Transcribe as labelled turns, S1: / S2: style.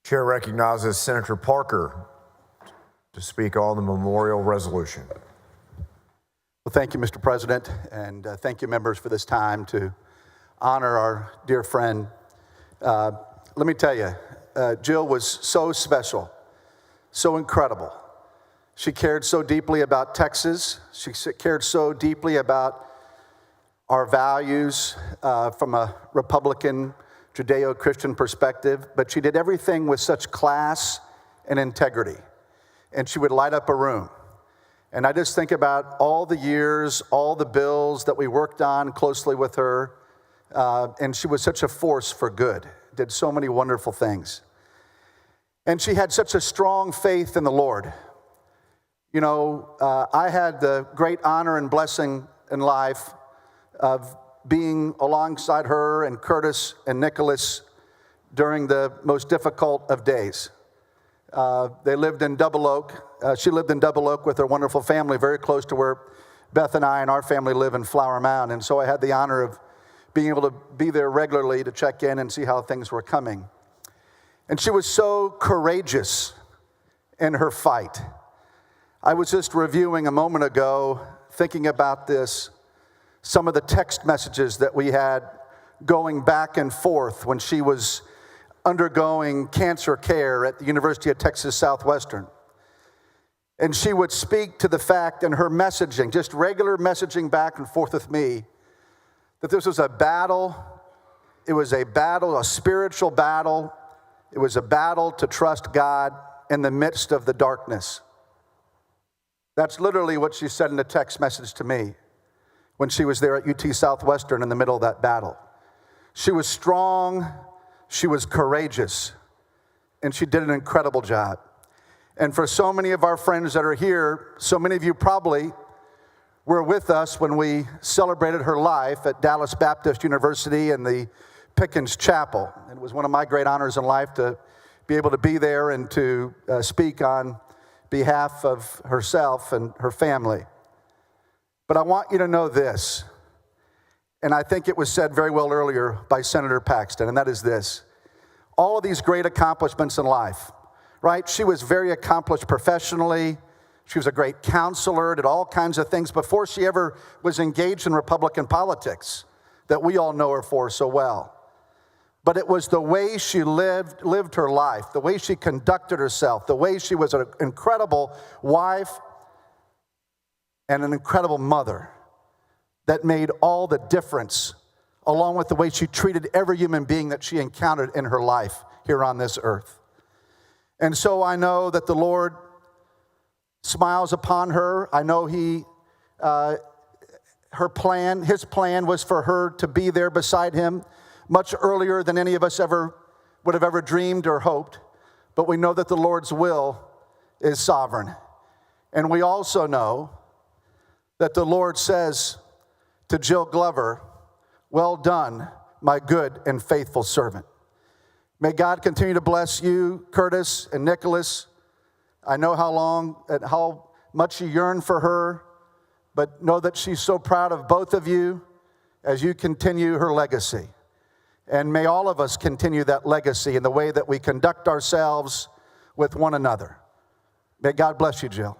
S1: Chair recognizes Senator Parker to speak on the memorial resolution.
S2: Well, thank you, Mr. President, and thank you, members, for this time to honor our dear friend. Let me tell you, Jill was so special, so incredible. She cared so deeply about Texas. She cared so deeply about our values from a Republican, Judeo-Christian perspective, but she did everything with such class and integrity, and she would light up a room. And I just think about all the years, all the bills that we worked on closely with her, and she was such a force for good, did so many wonderful things. And she had such a strong faith in the Lord. You know, I had the great honor and blessing in life of being alongside her and Curtis and Nicholas during the most difficult of days. They lived in Double Oak. She lived in Double Oak with her wonderful family, very close to where Beth and I and our family live in Flower Mound. And so I had the honor of being able to be there regularly to check in and see how things were coming. And she was so courageous in her fight. I was just reviewing a moment ago, thinking about this, some of the text messages that we had going back and forth when she was undergoing cancer care at the University of Texas Southwestern. And she would speak to the fact in her messaging, just regular messaging back and forth with me, that this was a battle. It was a battle, a spiritual battle. It was a battle to trust God in the midst of the darkness. That's literally what she said in the text message to me when she was there at UT Southwestern in the middle of that battle. She was strong, she was courageous, and she did an incredible job. And for so many of our friends that are here, so many of you probably were with us when we celebrated her life at Dallas Baptist University in the Pickens Chapel. And it was one of my great honors in life to be able to be there and to speak on behalf of herself and her family. But I want you to know this, and I think it was said very well earlier by Senator Paxton, and that is this. All of these great accomplishments in life, right? She was very accomplished professionally. She was a great counselor, did all kinds of things before she ever was engaged in Republican politics that we all know her for so well. But it was the way she lived her life, the way she conducted herself, the way she was an incredible wife and an incredible mother that made all the difference, along with the way she treated every human being that she encountered in her life here on this earth. And so I know that the Lord smiles upon her. I know his plan was for her to be there beside him much earlier than any of us would have ever dreamed or hoped. But we know that the Lord's will is sovereign. And we also know that the Lord says to Jill Glover, "Well done, my good and faithful servant." May God continue to bless you, Curtis and Nicholas. I know how much you yearn for her, but know that she's so proud of both of you as you continue her legacy. And may all of us continue that legacy in the way that we conduct ourselves with one another. May God bless you, Jill.